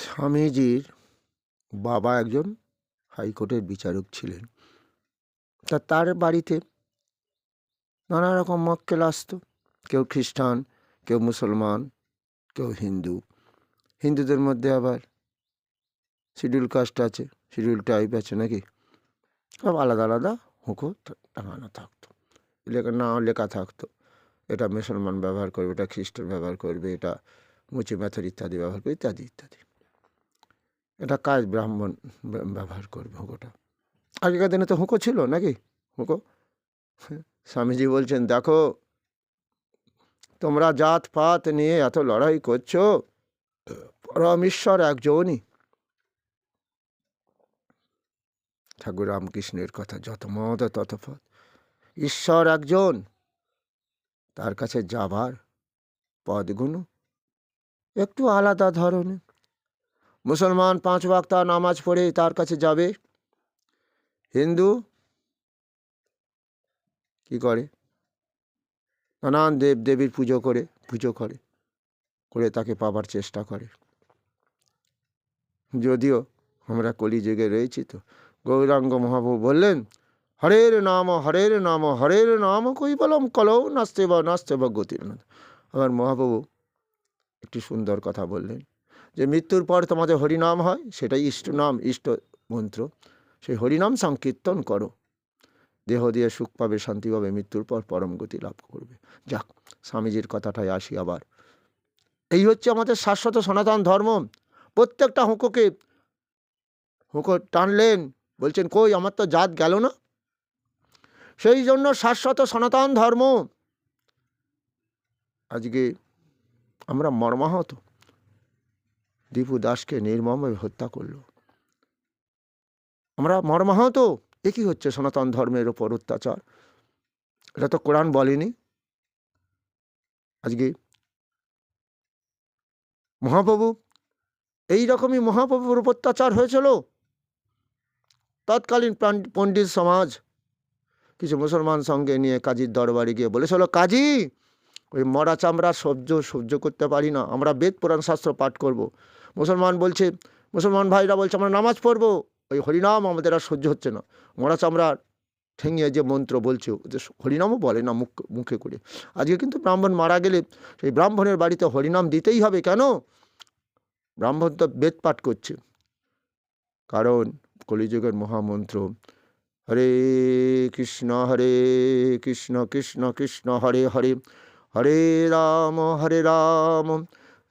স্বামীজির বাবা একজন হাইকোর্টের বিচারক ছিলেন। তার বাড়িতে নানা রকম মক্কেল আসতো। কেউ খ্রিস্টান, কেউ মুসলমান, কেউ হিন্দু। হিন্দুদের মধ্যে আবার শিডিউল কাস্ট আছে, শিডিউল টাইপ আছে নাকি, সব আলাদা আলাদা হুঁকো টাঙানো থাকতো, লেখা থাকতো। এটা মুসলমান ব্যবহার করবে, এটা খ্রিস্টান ব্যবহার করবে, এটা মুচি মেথর ইত্যাদি ব্যবহার করবে, ইত্যাদি ইত্যাদি। এটা কাজ ব্রাহ্মণ ব্যবহার করবে হুঁকোটা। আগেকার দিনে তো হুঁকো ছিল নাকি, হুঁকো। স্বামীজি বলছেন, দেখো তোমরা জাত পাত নিয়ে এত লড়াই করছো, পরমেশ্বর একজনই। ঠাকুর রামকৃষ্ণের কথা, যত মত তত পথ। ঈশ্বর একজন, তার কাছে যাবার পথগুলো একটু আলাদা ধরনের। মুসলমান 5 ওয়াক্ত নামাজ পড়ে তার কাছে যাবে, হিন্দু কি করে, নানান দেব দেবীর পুজো করে তাকে পাবার চেষ্টা করে। যদিও আমরা কলিযুগে রয়েছি, তো গৌরাঙ্গ মহাপ্রভু বললেন, হরের নাম হরের নাম হরের নাম কৈবলম কলৌ নাস্তে বা গতির না। আবার মহাপ্রভু একটি সুন্দর কথা বললেন, যে মৃত্যুর পর তোমাদের হরিনাম হয়, সেটাই ইষ্ট নাম, ইষ্ট মন্ত্র। সেই হরিনাম সংকীর্তন করো, দেহ দিয়ে সুখ পাবে, শান্তি পাবে, মৃত্যুর পর পরম গতি লাভ করবে। যাক, স্বামীজির কথাটাই আসি আবার। এই হচ্ছে আমাদের শাশ্বত সনাতন ধর্ম। প্রত্যেকটা হুঁকো টানলেন, বলছেন কই আমার তো জাত গেল না। সেই জন্য শাশ্বত সনাতন ধর্ম। আজকে আমরা মর্মাহত, দীপু দাসকে নির্মমভাবে হত্যা করলো, আমরা মর্মাহত। এ কি হচ্ছে সনাতন ধর্মের ওপর অত্যাচার? এটা তো কোরআন বলেনি। আজকে মহাপ্রভু, এইরকমই মহাপ্রভুর উপর অত্যাচার হয়েছিল। তৎকালীন পণ্ডিত সমাজ কিছু মুসলমান সঙ্গে নিয়ে কাজীর দরবারে গিয়ে বলেছিল, কাজী ওই মরা চামড়া সহ্য করতে পারি না, আমরা বেদ পুরাণ শাস্ত্র পাঠ করব। মুসলমান ভাইরা বলছে আমরা নামাজ পড়বো, ওই হরিনাম আমাদের আর সহ্য হচ্ছে না। মরা চামড়া ঠেঙিয়ে যে মন্ত্র বলছে, যে হরিনামও বলে না মুখে করে। আজকে কিন্তু ব্রাহ্মণ মারা গেলে সেই ব্রাহ্মণের বাড়িতে হরিনাম দিতেই হবে। কেন? ব্রাহ্মণ তো বেদ পাঠ করছে। কারণ কলিযুগের মহামন্ত্র হরে কৃষ্ণ কৃষ্ণ কৃষ্ণ হরে হরে, হরে রাম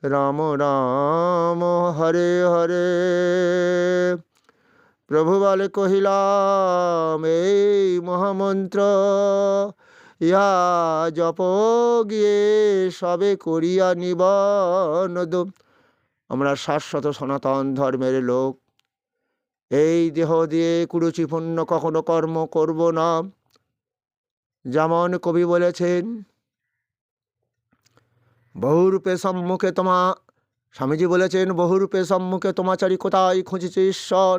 রাম রাম হরে হরে। প্রভু বলে কহিলাম এই মহামন্ত্র, ইহা জপ গিয়ে সবে করিয়া নিবনদ। আমরা শাশ্বত সনাতন ধর্মের লোক। এই দেহ দিয়ে কুরুচিপূর্ণ কখনো কর্ম করব না। যেমন কবি বলেছেন, বহুরূপে সম্মুখে তোমা, স্বামীজি বলেছেন, বহুরূপে সম্মুখে তোমাচারি কোথায় খুঁজেছে ঈশ্বর,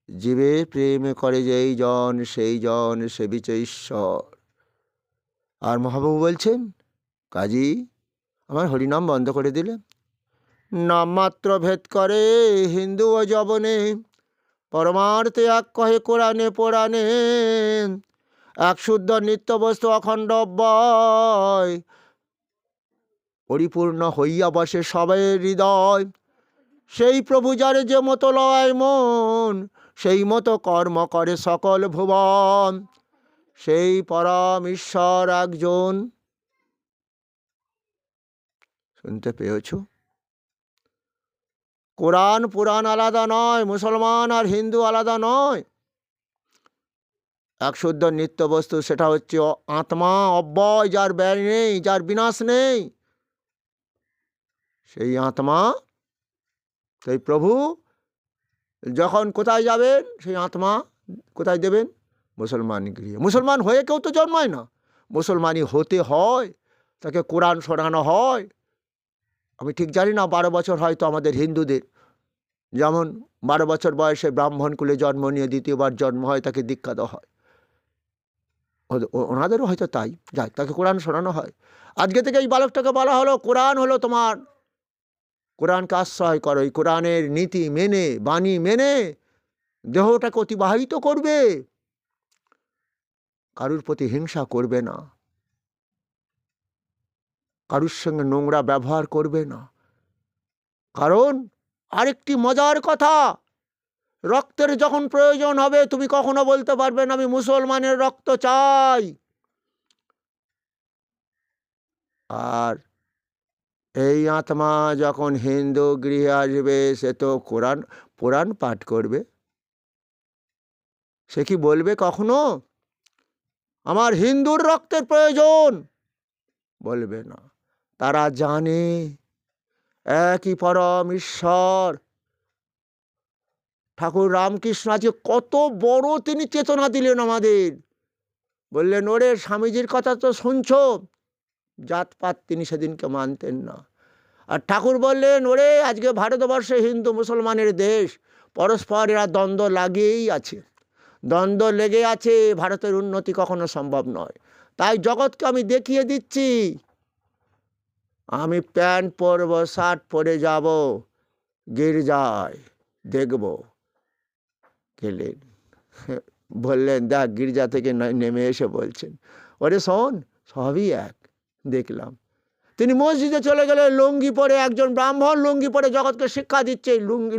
জীবে প্রেম করে যেই জন সেই জন সেবিছে ঈশ্বর। আর মহাপ্রভু বলছেন, কাজী আমার হরিনাম বন্ধ করে দিলে। নাম মাত্র ভেদ করে হিন্দু ও যবনে, পরমার্থে এক কহে কোরআনে পুরাণে। এক শুদ্ধ নিত্য বস্তু অখণ্ড অব্যয়, পরিপূর্ণ হইয়া বসে সবাই হৃদয়। সেই প্রভু যারে যে মতো লয় মন, সেই মতো কর্ম করে সকল ভুবন। সেই পরম ঈশ্বর একজন। শুনতে পেয়েছ? কোরআন পুরাণ আলাদা নয়, মুসলমান আর হিন্দু আলাদা নয়। এক শুদ্ধ নিত্য বস্তু, সেটা হচ্ছে আত্মা, অব্যয়, যার ব্যয় নেই, যার বিনাশ নেই, সেই আত্মা। সেই প্রভু যখন কোথায় যাবেন, সেই আত্মা কোথায় দেবেন? মুসলমান গৃহে। মুসলমান হয়ে কেউ তো জন্মায় না, মুসলমানই হতে হয়, তাকে কোরআন শোনানো হয়। আমি ঠিক জানি না, 12 বছর হয়তো আমাদের হিন্দুদের, যেমন 12 বছর বয়সে ব্রাহ্মণ কুলে জন্ম নিয়ে দ্বিতীয়বার জন্ম হয়, তাকে দীক্ষা দেওয়া হয়, ওনাদেরও হয়তো তাই, যাই, তাকে কোরআন শোনানো হয়। আজকে থেকে এই বালকটাকে বলা হলো, কোরআন হলো তোমার কোরআনকে আশ্রয় করো, এই কোরআনের নীতি মেনে, বাণী মেনে দেহটাকে অতিবাহিত করবে। কারুর প্রতি হিংসা করবে না, কারুর সঙ্গে নোংরা ব্যবহার করবে না। কারণ আরেকটি মজার কথা, রক্তের যখন প্রয়োজন হবে তুমি কখনো বলতে পারবে না আমি মুসলমানের রক্ত চাই। আর এই আত্মা যখন হিন্দু গৃহে আসবে, সে তো পুরাণ পাঠ করবে। সে কি বলবে কখনো আমার হিন্দুর রক্তের প্রয়োজন? বলবে না। তারা জানে একই পরম ঈশ্বর। ঠাকুর রামকৃষ্ণ আজকে কত বড় তিনি চেতনা দিলেন আমাদের। বললেন, ওরে স্বামীজির কথা তো শুনছ, জাতপাত তিনি সেদিনকে মানতেন না। আর ঠাকুর বললেন, ওরে আজকে ভারতবর্ষে হিন্দু মুসলমানের দেশ, পরস্পর এরা দ্বন্দ্ব লাগেই আছে, দ্বন্দ্ব লেগে আছে, ভারতের উন্নতি কখনো সম্ভব নয়। তাই জগৎকে আমি দেখিয়ে দিচ্ছি, আমি প্যান্ট পরব, শার্ট পরে যাব গির্জায়, দেখব। গেলেন, বললেন, দেখ গির্জা থেকে নেমে এসে বলছেন, ওরে শোন, সবই এক। দেখলাম তিনি মসজিদে চলে গেলে লুঙ্গি পরে, একজন ব্রাহ্মণ লুঙ্গি পরে জগৎকে শিক্ষা দিচ্ছে।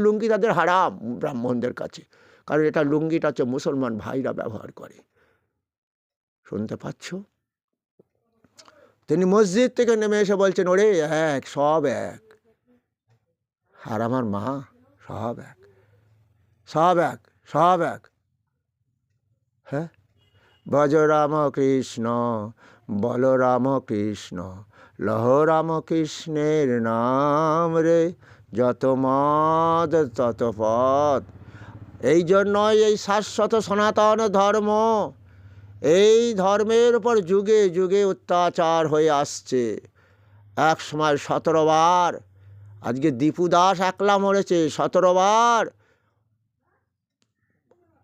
লুঙ্গি তাদের হারাম ব্রাহ্মণদের কাছে, কারণ এটা লুঙ্গিটা হচ্ছে মুসলমান ভাইরা ব্যবহার করে। শুনতে পাচ্ছ? তিনি মসজিদ থেকে নেমে এসে বলছেন, ওরে এক, সব এক। আর আমার মা, সব এক, সব এক, সব এক। হ্যাঁ, ভজ রাম কৃষ্ণ, বল রাম কৃষ্ণ, লহ রাম কৃষ্ণের নাম রে, যত মদ তত পথ। এই জন্যই এই শাশ্বত সনাতন ধর্ম, এই ধর্মের উপর যুগে যুগে অত্যাচার হয়ে আসছে। এক সময় 17 বার, আজকে দীপু দাস একলা মরেছে, 17 বার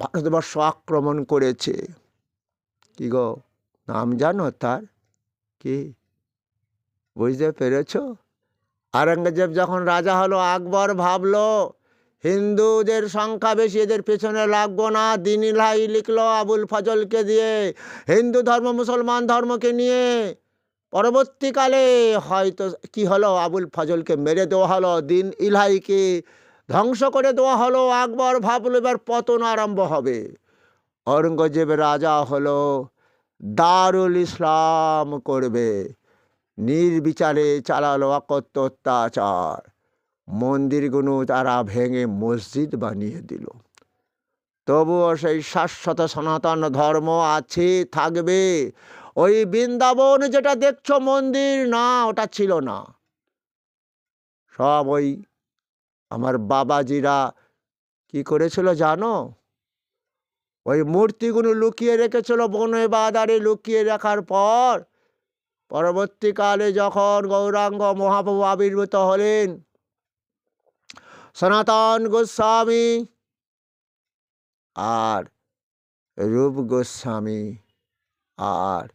ভারতবর্ষ আক্রমণ করেছে। কি গো, নাম জানো তার? কি বুঝতে পেরেছ? আওরঙ্গজেব যখন রাজা হলো, আকবর ভাবলো হিন্দুদের সংখ্যা বেশি, এদের পেছনে লাগবো না, দিন ইলাহি লিখলো আবুল ফজলকে দিয়ে, হিন্দু ধর্ম মুসলমান ধর্মকে নিয়ে। পরবর্তীকালে হয়তো কি হলো, আবুল ফজলকে মেরে দেওয়া হলো, দিন ইলাহিকে ধ্বংস করে দেওয়া হলো। আকবর ভাবলো এবার পতন আরম্ভ হবে। ঔরঙ্গজেব রাজা হলো, দারুল ইসলাম করবে, নির্বিচারে চালালো অত্যাচার। মন্দিরগুলো তারা ভেঙে মসজিদ বানিয়ে দিল। তবুও সেই শাশ্বত সনাতন ধর্ম আছে, থাকবে। ওই বৃন্দাবন যেটা দেখছো মন্দির না, ওটা ছিল না। সব ওই আমার বাবাজিরা কি করেছিল জানো? ওই মূর্তিগুলো লুকিয়ে রেখেছিল বনে বাদারে। লুকিয়ে রাখার পর পরবর্তীকালে যখন গৌরাঙ্গ মহাপ্রভু আবির্ভূত হলেন, সনাতন গোস্বামী আর রূপ গোস্বামী আর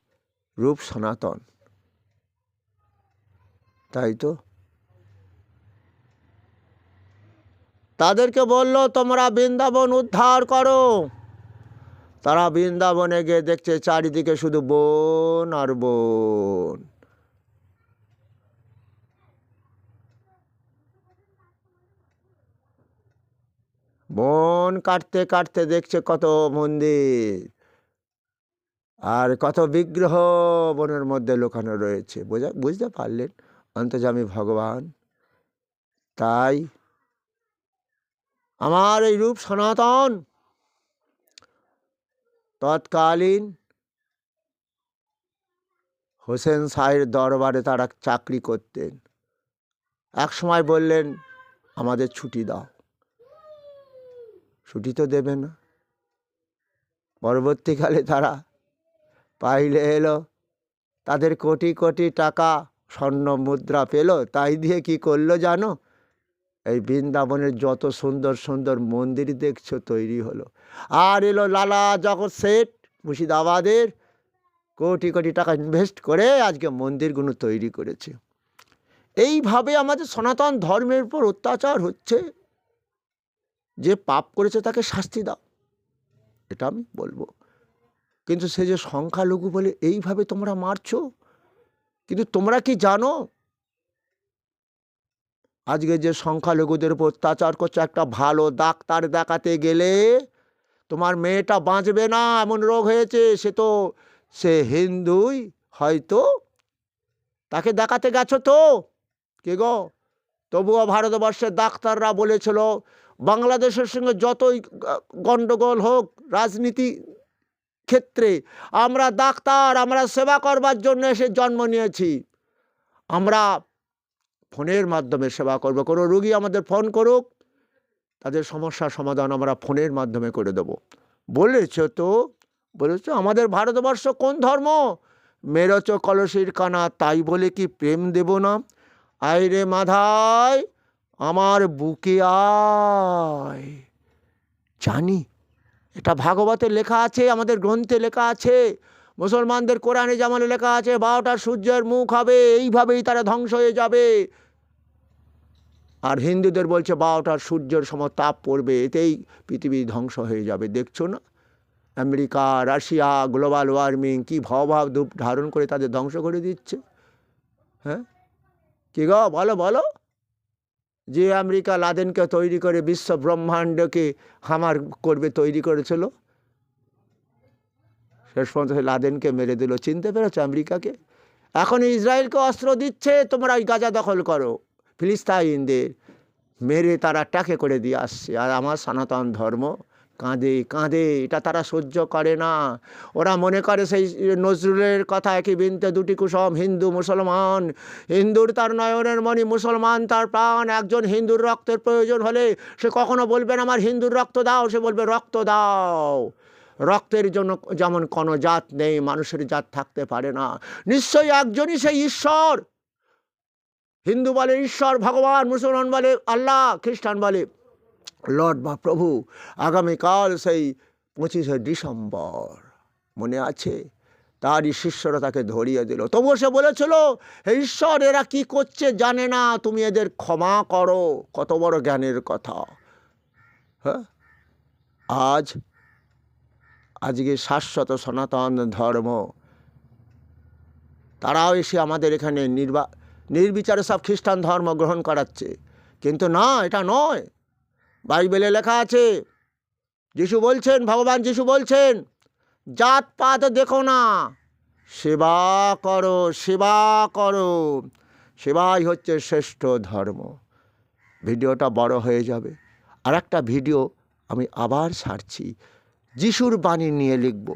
রূপ সনাতন, তাই তো তাদেরকে বলল তোমরা বৃন্দাবন উদ্ধার করো। তারা বৃন্দাবনে গিয়ে দেখছে চারিদিকে শুধু বন আর বন। বন কাটতে কাটতে দেখছে কত মন্দির আর কত বিগ্রহ বনের মধ্যে লুকানো রয়েছে। বুঝতে পারলেন অন্তর্যামী ভগবান? তাই আমার এই রূপ সনাতন তৎকালীন হোসেন শাহের দরবারে তারা চাকরি করতেন। এক সময় বললেন আমাদের ছুটি দাও, ছুটি তো দেবে না। পরবর্তীকালে তারা পাইলে এলো, তাদের কোটি কোটি টাকা স্বর্ণ মুদ্রা পেল, তাই দিয়ে কি করলো জানো? এই বৃন্দাবনের যত সুন্দর সুন্দর মন্দির দেখছো তৈরি হলো। আর এলো লালা জগৎ শেঠ মুর্শিদাবাদের, কোটি কোটি টাকা ইনভেস্ট করে আজকে মন্দিরগুলো তৈরি করেছে। এইভাবে আমাদের সনাতন ধর্মের উপর অত্যাচার হচ্ছে। যে পাপ করেছে তাকে শাস্তি দাও, এটা আমি বলবো। কিন্তু সে যে সংখ্যালঘু বলে এইভাবে তোমরা মারছো। কিন্তু তোমরা কি জানো আজকে যে সংখ্যালঘুদের উপর অত্যাচার করছে, একটা ভালো ডাক্তার দেখাতে গেলে তোমার মেয়েটা বাঁচবে না, এমন রোগ হয়েছে, সে হিন্দুই হয়তো, তাকে দেখাতে গেছো তো কে গো? তবুও ভারতবর্ষের ডাক্তাররা বলেছিল বাংলাদেশের সঙ্গে যতই গণ্ডগোল হোক রাজনীতি ক্ষেত্রে, আমরা ডাক্তার, আমরা সেবা করবার জন্য এসে জন্ম নিয়েছি, আমরা ফোনের মাধ্যমে সেবা করব। কোনো রোগী আমাদের ফোন করুক, তাদের সমস্যার সমাধান আমরা ফোনের মাধ্যমে করে দেব। বলেছ তো, বলেছ আমাদের ভারতবর্ষ কোন ধর্ম? মেরেছ কলসির কানা, তাই বলে কি প্রেম দেব না? আয় রে মাধায় আমার বুকে আয়। জানি এটা ভাগবতে লেখা আছে, আমাদের গ্রন্থে লেখা আছে, মুসলমানদের কোরআনে যেমন লেখা আছে 12টা সূর্যের মুখ হবে, এইভাবেই তারা ধ্বংস হয়ে যাবে। আর হিন্দুদের বলছে 12টার সূর্যের সমতাপ পড়বে, এতেই পৃথিবী ধ্বংস হয়ে যাবে। দেখছো না আমেরিকা, রাশিয়া, গ্লোবাল ওয়ার্মিং কি ভয়াবহ রূপ ধারণ করে তাদের ধ্বংস করে দিচ্ছে। হ্যাঁ কি গো, বলো বলো। যে আমেরিকা লাদেনকে তৈরি করে বিশ্ব ব্রহ্মাণ্ডকে হামার করবে তৈরি করেছিল, শেষ পর্যন্ত লাদেনকে মেরে দিল। চিনতে পেরেছো আমেরিকাকে? এখন ইসরায়েলকে অস্ত্র দিচ্ছে, তোমরা ওই গাজা দখল করো, ফিলিস্তাইনদের মেরে তারা টাকে করে দিয়ে আসছে। আর আমার সনাতন ধর্ম কাঁদে কাঁদে, এটা তারা সহ্য করে না। ওরা মনে করে সেই নজরুলের কথা, একই বিনতে দুটি কুসুম, হিন্দু মুসলমান, হিন্দুর তার নয়নের মণি, মুসলমান তার প্রাণ। একজন হিন্দুর রক্তের প্রয়োজন হলে সে কখনো বলবে না আমার হিন্দুর রক্ত দাও, সে বলবে রক্ত দাও। রক্তের জন্য যেমন কোনো জাত নেই, মানুষের জাত থাকতে পারে না, নিশ্চয়ই একজনই সেই ঈশ্বর। হিন্দু বলে ঈশ্বর ভগবান, মুসলমান বলে আল্লাহ, খ্রিস্টান বলে লর্ড বা প্রভু। আগামীকাল সেই 25শে ডিসেম্বর মনে আছে, তারই শিষ্যরা তাকে ধরিয়ে দিল। তবুও সে বলেছিল হে ঈশ্বর, এরা কি করছে জানে না, তুমি এদের ক্ষমা করো। কত বড় জ্ঞানের কথা। হ্যাঁ, আজকে শাশ্বত সনাতন ধর্ম তারাও এসে আমাদের এখানে নির্বিচারে সব খ্রিস্টান ধর্ম গ্রহণ করাচ্ছে। কিন্তু না, এটা নয়। বাইবেলে লেখা আছে, যিশু বলছেন, ভগবান যিশু বলছেন, জাতপাত দেখো না, সেবা করো, সেবা করো, সেবাই হচ্ছে শ্রেষ্ঠ ধর্ম। ভিডিওটা বড় হয়ে যাবে, আর একটা ভিডিও আমি আবার ছাড়ছি, যিশুর বাণী নিয়ে লিখব।